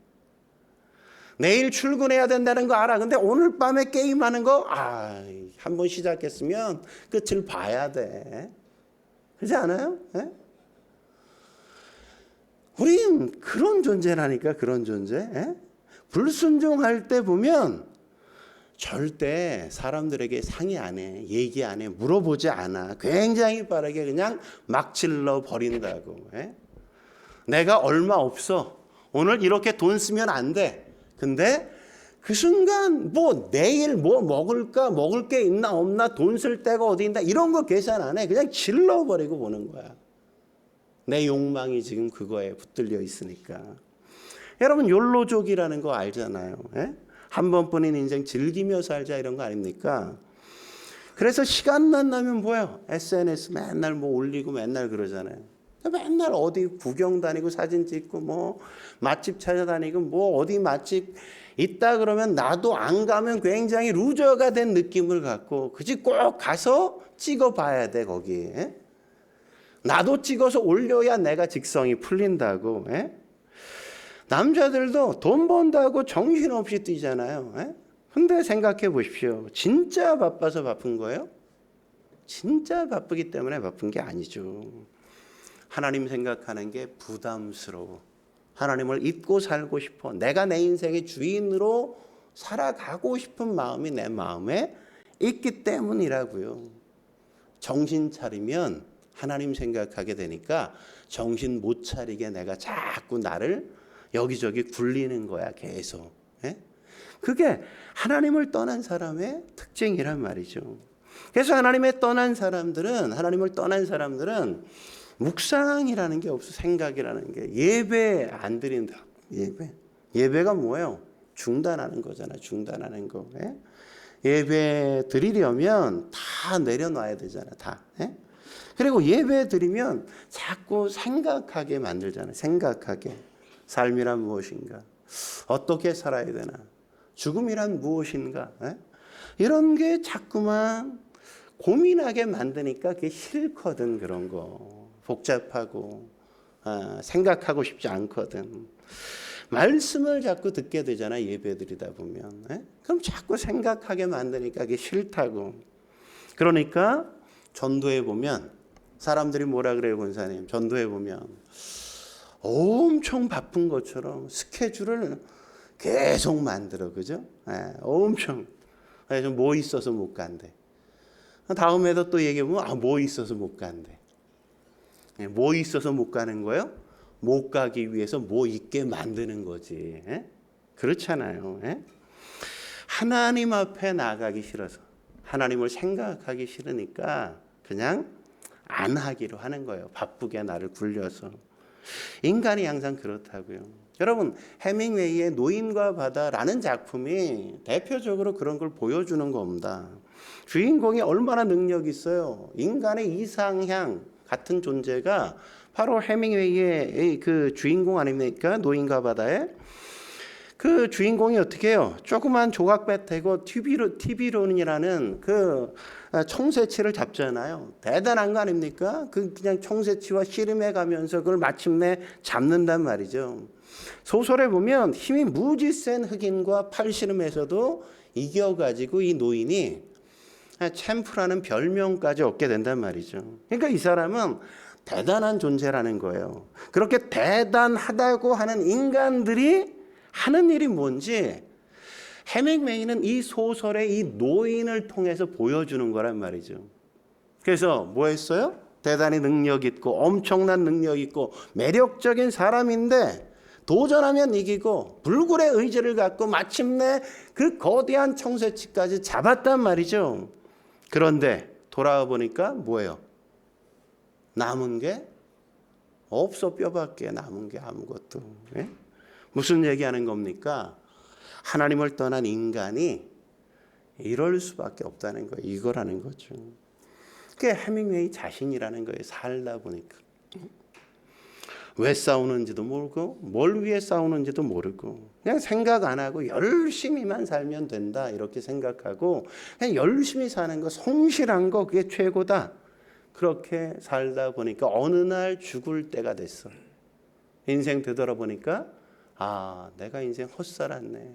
내일 출근해야 된다는 거 알아. 근데 오늘 밤에 게임하는 거 한 번 시작했으면 끝을 봐야 돼. 그렇지 않아요? 예? 우린 그런 존재라니까 그런 존재. 예? 불순종할 때 보면 절대 사람들에게 상의 안 해, 얘기 안 해, 물어보지 않아. 굉장히 빠르게 그냥 막 질러 버린다고. 예? 내가 얼마 없어. 오늘 이렇게 돈 쓰면 안 돼. 근데 그 순간 뭐 내일 뭐 먹을까, 먹을 게 있나 없나, 돈 쓸 데가 어디 있나 이런 거 계산 안 해. 그냥 질러 버리고 보는 거야. 내 욕망이 지금 그거에 붙들려 있으니까. 여러분 욜로족이라는 거 알잖아요. 예? 한 번뿐인 인생 즐기며 살자 이런 거 아닙니까? 그래서 시간만 나면 뭐예요? SNS 맨날 뭐 올리고 맨날 그러잖아요. 맨날 어디 구경 다니고 사진 찍고 뭐 맛집 찾아다니고 뭐 어디 맛집 있다 그러면 나도 안 가면 굉장히 루저가 된 느낌을 갖고 그지 꼭 가서 찍어봐야 돼 거기에. 나도 찍어서 올려야 내가 직성이 풀린다고. 예? 남자들도 돈 번다고 정신없이 뛰잖아요. 예? 근데 생각해 보십시오. 진짜 바빠서 바쁜 거예요? 진짜 바쁘기 때문에 바쁜 게 아니죠. 하나님 생각하는 게 부담스러워. 하나님을 잊고 살고 싶어. 내가 내 인생의 주인으로 살아가고 싶은 마음이 내 마음에 있기 때문이라고요. 정신 차리면 하나님 생각하게 되니까 정신 못 차리게 내가 자꾸 나를 여기저기 굴리는 거야 계속. 예? 그게 하나님을 떠난 사람의 특징이란 말이죠. 그래서 하나님을 떠난 사람들은 묵상이라는 게 없어. 생각이라는 게. 예배 안 드린다. 예배가 뭐예요? 중단하는 거잖아. 중단하는 거. 예? 예배 드리려면 다 내려놔야 되잖아, 다. 예? 그리고 예배 드리면 자꾸 생각하게 만들잖아요. 생각하게. 삶이란 무엇인가? 어떻게 살아야 되나? 죽음이란 무엇인가? 예? 이런 게 자꾸만 고민하게 만드니까 그게 싫거든. 그런 거 복잡하고 생각하고 싶지 않거든. 말씀을 자꾸 듣게 되잖아, 예배드리다 보면. 예? 그럼 자꾸 생각하게 만드니까 그게 싫다고. 그러니까 전도해 보면 사람들이 뭐라 그래요, 권사님? 전도해 보면 엄청 바쁜 것처럼 스케줄을 계속 만들어, 그죠? 예, 엄청. 그래서 뭐 있어서 못 간대. 다음에도 또 얘기해보면 뭐 있어서 못 간대. 예, 뭐 있어서 못 가는 거예요? 못 가기 위해서 뭐 있게 만드는 거지. 예? 그렇잖아요. 예? 하나님 앞에 나가기 싫어서, 하나님을 생각하기 싫으니까 그냥 안 하기로 하는 거예요. 바쁘게 나를 굴려서. 인간이 항상 그렇다고요. 여러분, 해밍웨이의 노인과 바다라는 작품이 대표적으로 그런 걸 보여주는 겁니다. 주인공이 얼마나 능력이 있어요. 인간의 이상향 같은 존재가 바로 해밍웨이의 그 주인공 아닙니까? 노인과 바다의 그 주인공이 어떻게 해요? 조그만 조각배 태고 TV론이라는 그 청새치를 잡잖아요. 대단한 거 아닙니까? 그냥 청새치와 씨름해 가면서 그걸 마침내 잡는단 말이죠. 소설에 보면 힘이 무지 센 흑인과 팔씨름에서도 이겨가지고 이 노인이 챔프라는 별명까지 얻게 된단 말이죠. 그러니까 이 사람은 대단한 존재라는 거예요. 그렇게 대단하다고 하는 인간들이 하는 일이 뭔지 해밍웨이는 이 소설의 이 노인을 통해서 보여주는 거란 말이죠. 그래서 뭐 했어요? 대단히 능력 있고 엄청난 능력 있고 매력적인 사람인데 도전하면 이기고 불굴의 의지를 갖고 마침내 그 거대한 청새치까지 잡았단 말이죠. 그런데 돌아와 보니까 뭐예요? 남은 게 없어. 뼈밖에 남은 게 아무것도. 예? 무슨 얘기하는 겁니까? 하나님을 떠난 인간이 이럴 수밖에 없다는 거예요. 이거라는 거죠. 그게 해밍웨이 자신이라는 거예요. 살다 보니까. 왜 싸우는지도 모르고 뭘 위해 싸우는지도 모르고 그냥 생각 안 하고 열심히만 살면 된다 이렇게 생각하고 그냥 열심히 사는 거, 성실한 거 그게 최고다. 그렇게 살다 보니까 어느 날 죽을 때가 됐어. 인생 되돌아보니까 내가 인생 헛살았네.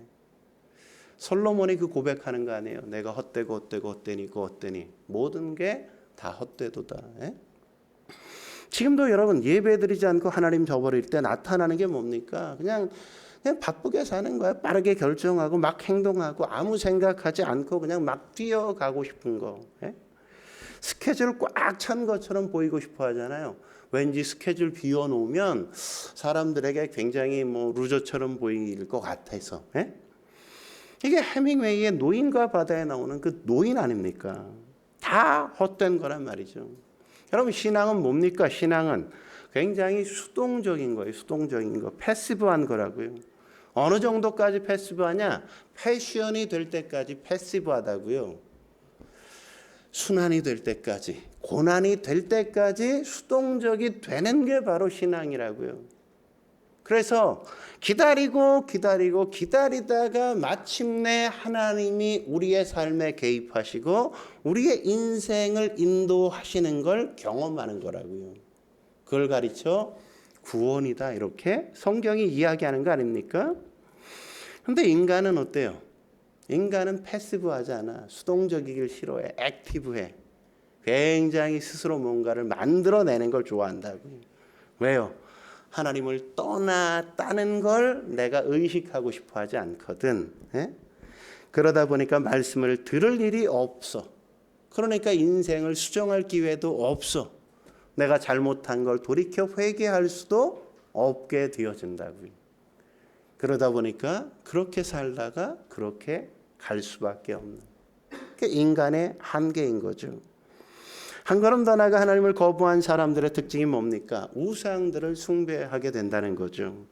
솔로몬이 그 고백하는 거 아니에요. 내가 헛되고 헛되니 모든 게 다 헛되도다. 예? 지금도 여러분 예배드리지 않고 하나님 저버릴 때 나타나는 게 뭡니까? 그냥 바쁘게 사는 거야. 빠르게 결정하고 막 행동하고 아무 생각하지 않고 그냥 막 뛰어가고 싶은 거. 예? 스케줄 꽉 찬 것처럼 보이고 싶어 하잖아요. 왠지 스케줄 비워놓으면 사람들에게 굉장히 루저처럼 보일 것 같아서. 예? 이게 해밍웨이의 노인과 바다에 나오는 그 노인 아닙니까? 다 헛된 거란 말이죠. 여러분, 신앙은 뭡니까? 신앙은 굉장히 수동적인 거예요. 수동적인 거. 패시브한 거라고요. 어느 정도까지 패시브하냐? 패션이 될 때까지 패시브하다고요. 순환이 될 때까지, 고난이 될 때까지 수동적이 되는 게 바로 신앙이라고요. 그래서 기다리다가 마침내 하나님이 우리의 삶에 개입하시고 우리의 인생을 인도하시는 걸 경험하는 거라고요. 그걸 가르쳐 구원이다 이렇게 성경이 이야기하는 거 아닙니까? 그런데 인간은 어때요? 인간은 패시브하지 않아. 수동적이길 싫어해. 액티브해. 굉장히 스스로 뭔가를 만들어내는 걸 좋아한다고요. 왜요? 하나님을 떠났다는 걸 내가 의식하고 싶어 하지 않거든. 예? 그러다 보니까 말씀을 들을 일이 없어. 그러니까 인생을 수정할 기회도 없어. 내가 잘못한 걸 돌이켜 회개할 수도 없게 되어진다고요. 그러다 보니까 그렇게 살다가 그렇게 갈 수밖에 없는 그게 인간의 한계인 거죠. 한 걸음 더 나아가 하나님을 거부한 사람들의 특징이 뭡니까? 우상들을 숭배하게 된다는 거죠.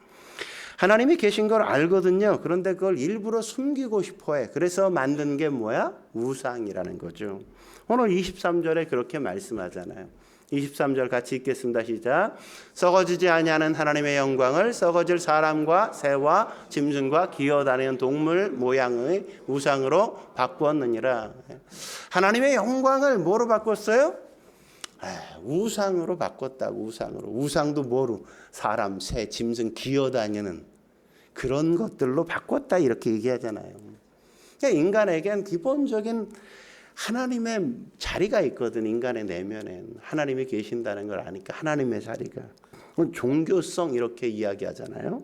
하나님이 계신 걸 알거든요. 그런데 그걸 일부러 숨기고 싶어해. 그래서 만든 게 뭐야? 우상이라는 거죠. 오늘 23절에 그렇게 말씀하잖아요. 23절 같이 읽겠습니다. 시작. 썩어지지 아니하는 하나님의 영광을 썩어질 사람과 새와 짐승과 기어다니는 동물 모양의 우상으로 바꾸었느니라. 하나님의 영광을 뭐로 바꿨어요? 우상으로 바꿨다고. 우상으로. 우상도 뭐로? 사람, 새, 짐승 기어다니는 그런 것들로 바꿨다 이렇게 얘기하잖아요. 그러니까 인간에겐 기본적인 하나님의 자리가 있거든. 인간의 내면엔 하나님이 계신다는 걸 아니까 하나님의 자리가. 종교성 이렇게 이야기하잖아요.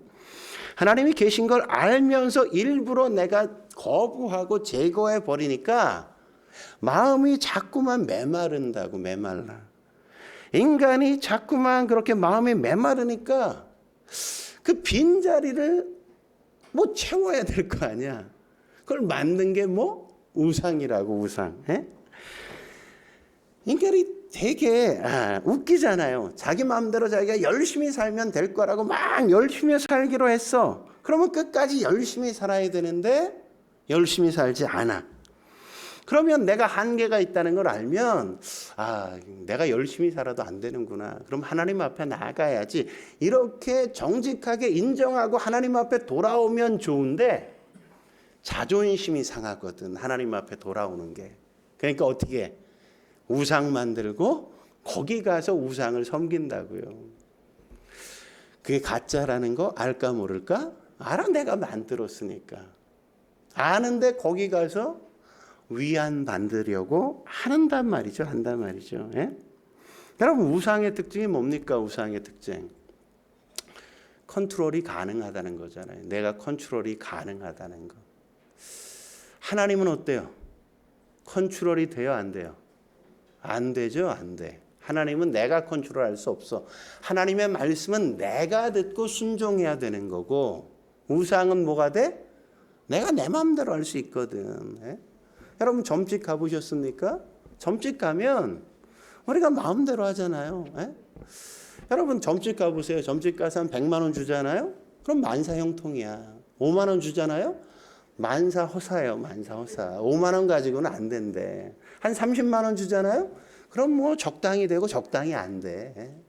하나님이 계신 걸 알면서 일부러 내가 거부하고 제거해 버리니까 마음이 자꾸만 메마른다고. 메말라. 인간이 자꾸만 그렇게 마음이 메마르니까 그 빈자리를 뭐 채워야 될 거 아니야. 그걸 만든 게 뭐? 우상이라고. 우상. 인간이 되게 웃기잖아요. 자기 마음대로 자기가 열심히 살면 될 거라고 막 열심히 살기로 했어. 그러면 끝까지 열심히 살아야 되는데 열심히 살지 않아. 그러면 내가 한계가 있다는 걸 알면 내가 열심히 살아도 안 되는구나. 그럼 하나님 앞에 나가야지. 이렇게 정직하게 인정하고 하나님 앞에 돌아오면 좋은데 자존심이 상하거든. 하나님 앞에 돌아오는 게. 그러니까 어떻게 해? 우상 만들고 거기 가서 우상을 섬긴다고요. 그게 가짜라는 거 알까 모를까? 알아. 내가 만들었으니까. 아는데 거기 가서 위안 받으려고 한단 말이죠. 여러분 우상의 특징이 뭡니까? 우상의 특징. 컨트롤이 가능하다는 거잖아요. 내가 컨트롤이 가능하다는 거. 하나님은 어때요? 컨트롤이 돼요? 안 돼요? 안 되죠? 안 돼. 하나님은 내가 컨트롤할 수 없어. 하나님의 말씀은 내가 듣고 순종해야 되는 거고, 우상은 뭐가 돼? 내가 내 마음대로 할 수 있거든. 여러분 점집 가보셨습니까? 점집 가면 우리가 마음대로 하잖아요. 여러분 점집 가보세요. 점집 가서 한 100만 원 주잖아요. 그럼 만사형통이야. 5만 원 주잖아요. 만사허사예요. 만사허사. 5만 원 가지고는 안 된대. 한 30만 원 주잖아요. 그럼 뭐 적당히 되고 적당히 안 돼.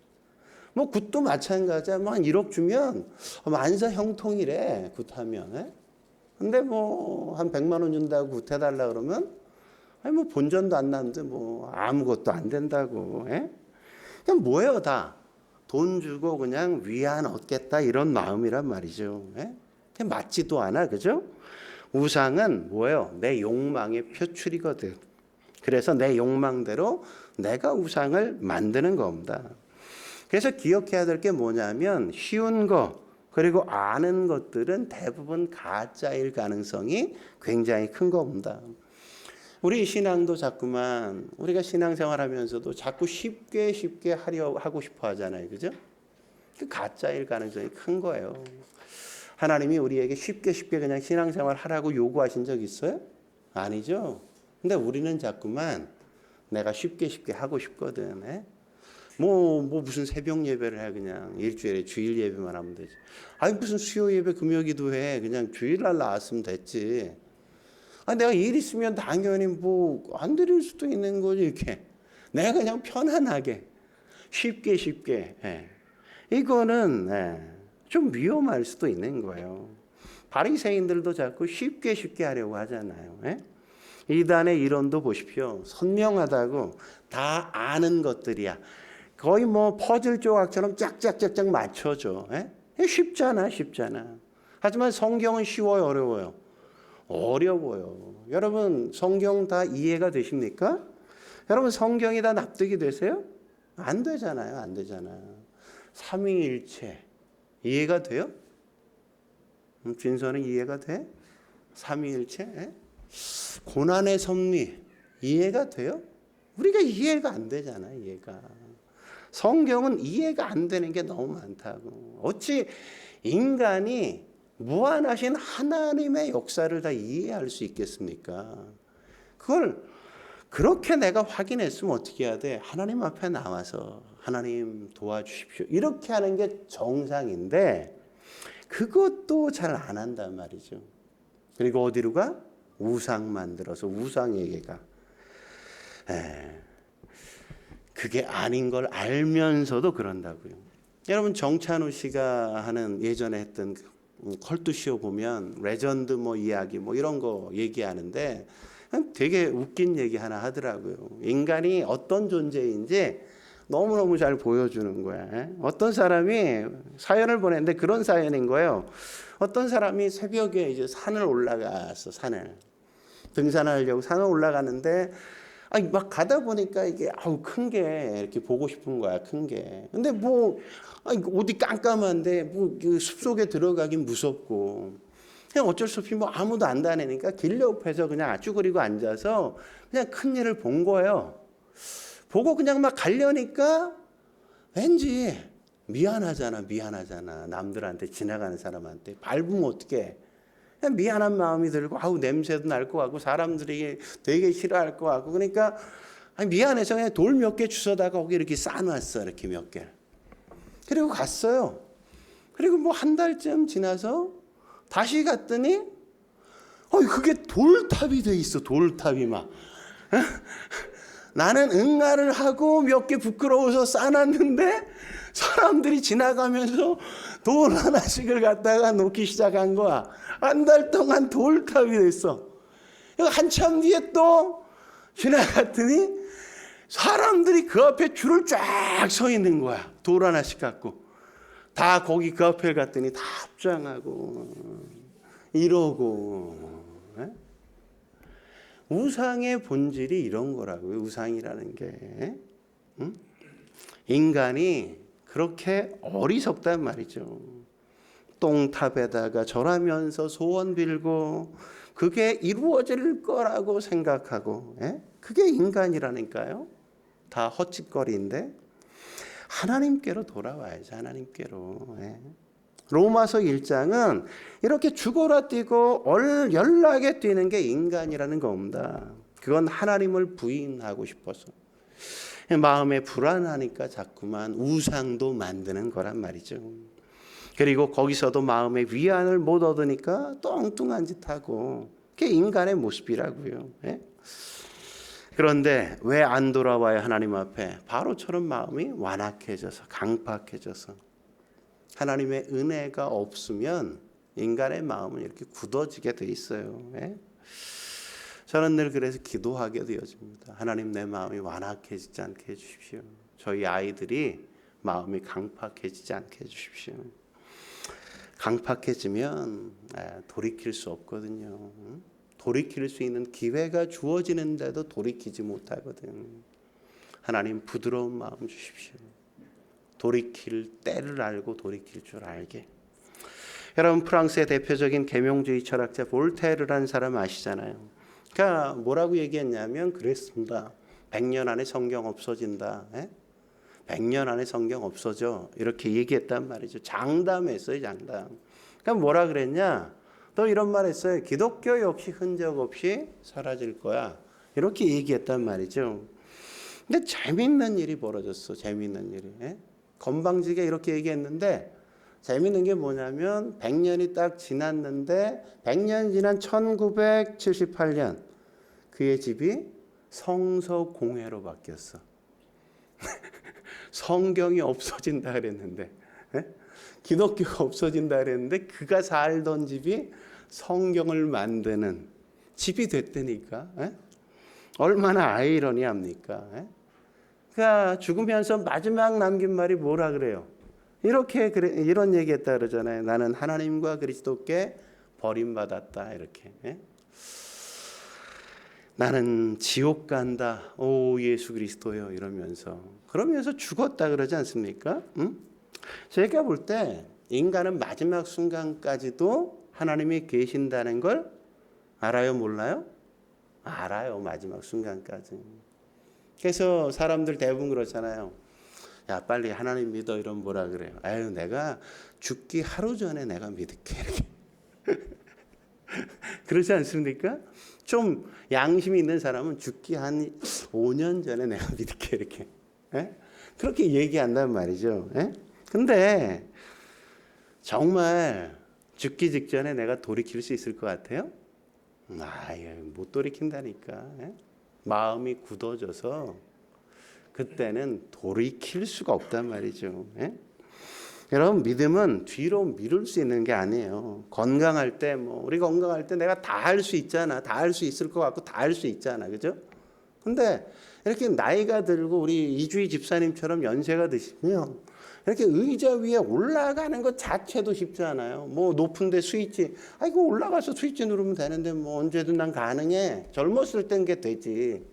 뭐 굿도 마찬가지야. 뭐 한 1억 주면 만사형통이래. 굿하면. 근데 뭐 한 100만 원 준다고 굿해달라 그러면 뭐 본전도 안 나는데 뭐 아무것도 안 된다고. 그냥 뭐예요 다. 돈 주고 그냥 위안 얻겠다 이런 마음이란 말이죠. 그냥 맞지도 않아. 그죠? 우상은 뭐예요? 내 욕망의 표출이거든. 그래서 내 욕망대로 내가 우상을 만드는 겁니다. 그래서 기억해야 될 게 뭐냐면 쉬운 거 그리고 아는 것들은 대부분 가짜일 가능성이 굉장히 큰 겁니다. 우리 신앙도 자꾸만 우리가 신앙생활하면서도 자꾸 쉽게 하고 싶어 하잖아요. 그죠? 그 가짜일 가능성이 큰 거예요. 하나님이 우리에게 쉽게 그냥 신앙생활 하라고 요구하신 적 있어요? 아니죠. 근데 우리는 자꾸만 내가 쉽게 하고 싶거든. 뭐 무슨 새벽 예배를 해. 그냥 일주일에 주일 예배만 하면 되지. 아니 무슨 수요 예배 금요 기도해. 그냥 주일날 나왔으면 됐지. 내가 일 있으면 당연히 뭐 안 드릴 수도 있는 거지. 이렇게 내가 그냥 편안하게 쉽게 이거는 좀 위험할 수도 있는 거예요. 바리새인들도 자꾸 쉽게 하려고 하잖아요. 이단의 이론도 보십시오. 선명하다고 다 아는 것들이야. 거의 뭐 퍼즐 조각처럼 짝짝짝짝 맞춰줘. 쉽잖아. 하지만 성경은 쉬워요, 어려워요? 어려워요. 여러분 성경 다 이해가 되십니까? 여러분 성경이 다 납득이 되세요? 안 되잖아요. 삼위일체 이해가 돼요? 진서는 이해가 돼? 삼위일체? 고난의 섭리 이해가 돼요? 우리가 이해가 안 되잖아. 이해가. 성경은 이해가 안 되는 게 너무 많다고. 어찌 인간이 무한하신 하나님의 역사를 다 이해할 수 있겠습니까? 그걸 그렇게 내가 확인했으면 어떻게 해야 돼? 하나님 앞에 나와서 하나님 도와주십시오. 이렇게 하는 게 정상인데 그것도 잘 안 한단 말이죠. 그리고 어디로 가? 우상 만들어서 우상에게 가. 그게 아닌 걸 알면서도 그런다고요. 여러분 정찬우 씨가 하는 예전에 했던 컬투쇼 보면 레전드 뭐 이야기 뭐 이런 거 얘기하는데 되게 웃긴 얘기 하나 하더라고요. 인간이 어떤 존재인지 너무너무 잘 보여주는 거야. 어떤 사람이 사연을 보냈는데 그런 사연인 거예요. 어떤 사람이 새벽에 이제 산을 올라갔어. 산을 등산하려고 산을 올라가는데 막 가다 보니까 이게 큰 게 이렇게 보고 싶은 거야. 큰 게. 근데 뭐 어디 깜깜한데 뭐 숲속에 들어가긴 무섭고 그냥 어쩔 수 없이 뭐 아무도 안 다니니까 길 옆에서 그냥 쭈그리고 앉아서 그냥 큰 일을 본 거예요. 보고 그냥 막 가려니까 왠지 미안하잖아. 남들한테 지나가는 사람한테 밟으면 어떡해. 그냥 미안한 마음이 들고 냄새도 날 것 같고 사람들이 되게 싫어할 것 같고 그러니까 미안해서 그냥 돌 몇 개 주워다가 거기 이렇게 쌓아놨어. 이렇게 몇 개. 그리고 갔어요. 그리고 뭐 한 달쯤 지나서 다시 갔더니 그게 돌탑이 돼 있어. 돌탑이 막. 나는 응아를 하고 몇 개 부끄러워서 쌓아놨는데 사람들이 지나가면서 돌 하나씩을 갖다가 놓기 시작한 거야. 한 달 동안 돌탑이 됐어. 한참 뒤에 또 지나갔더니 사람들이 그 앞에 줄을 쫙 서 있는 거야. 돌 하나씩 갖고. 다 거기 그 앞에 갔더니 다 합장하고 이러고. 우상의 본질이 이런 거라고요. 우상이라는 게. 인간이 그렇게 어리석단 말이죠. 똥탑에다가 절하면서 소원 빌고 그게 이루어질 거라고 생각하고 그게 인간이라니까요. 다 헛짓거리인데 하나님께로 돌아와야죠. 하나님께로. 로마서 1장은 이렇게 죽어라 뛰고 열나게 뛰는 게 인간이라는 겁니다. 그건 하나님을 부인하고 싶어서 마음에 불안하니까 자꾸만 우상도 만드는 거란 말이죠. 그리고 거기서도 마음에 위안을 못 얻으니까 또 엉뚱한 짓 하고 그게 인간의 모습이라고요. 그런데 왜 안 돌아와요? 하나님 앞에 바로처럼 마음이 완악해져서 강팍해져서 하나님의 은혜가 없으면 인간의 마음은 이렇게 굳어지게 돼 있어요. 저는 늘 그래서 기도하게 되어집니다. 하나님 내 마음이 완악해지지 않게 해주십시오. 저희 아이들이 마음이 강팍해지지 않게 해주십시오. 강팍해지면 돌이킬 수 없거든요. 돌이킬 수 있는 기회가 주어지는데도 돌이키지 못하거든. 하나님 부드러운 마음 주십시오. 돌이킬 때를 알고 돌이킬 줄 알게. 여러분 프랑스의 대표적인 계명주의 철학자 볼테르라는 사람 아시잖아요. 그러니까 뭐라고 얘기했냐면 그랬습니다. 100년 안에 성경 없어진다. 100년 안에 성경 없어져. 이렇게 얘기했단 말이죠. 장담했어요. 장담. 그러니까 뭐라 그랬냐. 또 이런 말 했어요. 기독교 역시 흔적 없이 사라질 거야. 이렇게 얘기했단 말이죠. 근데 재밌는 일이 벌어졌어. 재밌는 일이. 건방지게 이렇게 얘기했는데 재밌는 게 뭐냐면 100년이 딱 지났는데 100년 지난 1978년 그의 집이 성서공회로 바뀌었어. 성경이 없어진다 그랬는데 기독교가 없어진다 그랬는데 그가 살던 집이 성경을 만드는 집이 됐다니까. 얼마나 아이러니합니까? 그러니까 죽으면서 마지막 남긴 말이 뭐라 그래요? 이런 얘기했다 그러잖아요. 나는 하나님과 그리스도께 버림받았다 이렇게. 나는 지옥 간다. 오 예수 그리스도요 이러면서 그러면서 죽었다 그러지 않습니까? 제가 볼 때 인간은 마지막 순간까지도 하나님이 계신다는 걸 알아요, 몰라요? 알아요. 마지막 순간까지. 그래서 사람들 대부분 그렇잖아요. 야 빨리 하나님 믿어 이러면 뭐라 그래요? 아유 내가 죽기 하루 전에 내가 믿을게 이렇게. 그렇지 않습니까? 좀 양심이 있는 사람은 죽기 한 5년 전에 내가 믿을게 이렇게. 그렇게 얘기한단 말이죠. 근데 정말 죽기 직전에 내가 돌이킬 수 있을 것 같아요? 못 돌이킨다니까. 예? 마음이 굳어져서 그때는 돌이킬 수가 없단 말이죠. 예? 여러분, 믿음은 뒤로 미룰 수 있는 게 아니에요. 건강할 때 우리 건강할 때 내가 다 할 수 있잖아. 다 할 수 있을 것 같고 다 할 수 있잖아. 그죠? 근데 이렇게 나이가 들고 우리 이주희 집사님처럼 연세가 드시면 이렇게 의자 위에 올라가는 것 자체도 쉽지 않아요. 높은데 스위치, 이거 올라가서 스위치 누르면 되는데 언제든 난 가능해. 젊었을 땐 게 되지.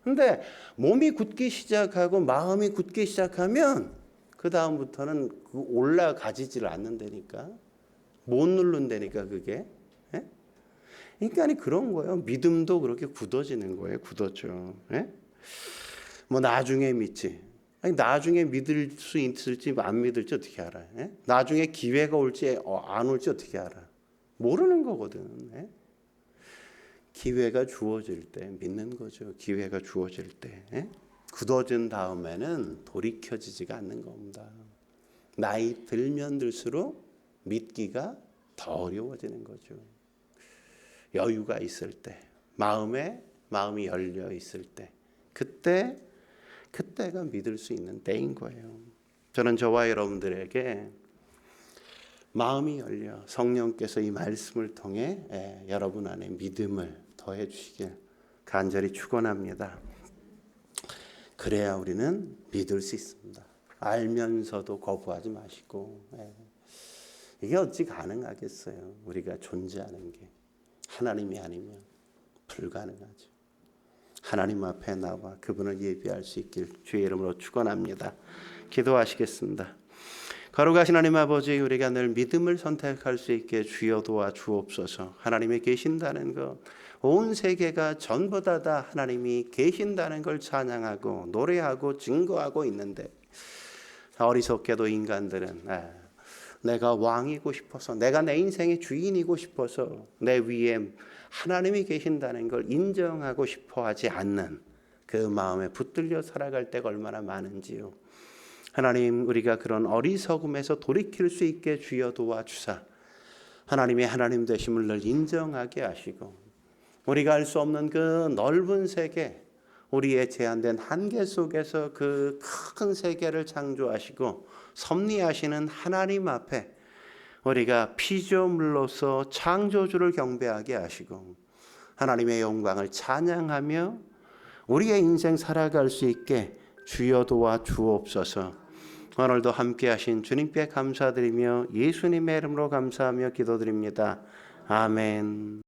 근데 몸이 굳기 시작하고 마음이 굳기 시작하면 그 다음부터는 올라가지질 않는다니까. 못 누른다니까 그게. 예? 그러니까 그런 거예요. 믿음도 그렇게 굳어지는 거예요. 굳어져. 예? 나중에 믿지. 나중에 믿을 수 있을지 안 믿을지 어떻게 알아요? 예? 나중에 기회가 올지 안 올지 어떻게 알아? 모르는 거거든. 예? 기회가 주어질 때 믿는 거죠. 기회가 주어질 때. 예? 굳어진 다음에는 돌이켜지지가 않는 겁니다. 나이 들면 들수록 믿기가 더 어려워지는 거죠. 여유가 있을 때, 마음이 열려 있을 때, 그때가 믿을 수 있는 때인 거예요. 저는 저와 여러분들에게 마음이 열려 성령께서 이 말씀을 통해 여러분 안에 믿음을 더해 주시길 간절히 축원합니다. 그래야 우리는 믿을 수 있습니다. 알면서도 거부하지 마시고. 이게 어찌 가능하겠어요? 우리가 존재하는 게 하나님이 아니면 불가능하죠. 하나님 앞에 나와 그분을 예비할 수 있길 주의 이름으로 축원합니다. 기도하시겠습니다. 거룩하신 하나님 아버지, 우리가 늘 믿음을 선택할 수 있게 주여 도와 주옵소서. 하나님이 계신다는 것, 온 세계가 전부 다 하나님이 계신다는 걸 찬양하고 노래하고 증거하고 있는데, 어리석게도 인간들은 내가 왕이고 싶어서, 내가 내 인생의 주인이고 싶어서 내 위에 하나님이 계신다는 걸 인정하고 싶어 하지 않는 그 마음에 붙들려 살아갈 때가 얼마나 많은지요. 하나님, 우리가 그런 어리석음에서 돌이킬 수 있게 주여 도와주사 하나님의 하나님 되심을 늘 인정하게 하시고, 우리가 알 수 없는 그 넓은 세계, 우리의 제한된 한계 속에서 그 큰 세계를 창조하시고 섭리하시는 하나님 앞에 우리가 피조물로서 창조주를 경배하게 하시고 하나님의 영광을 찬양하며 우리의 인생 살아갈 수 있게 주여 도와 주옵소서. 오늘도 함께 하신 주님께 감사드리며 예수님의 이름으로 감사하며 기도드립니다. 아멘.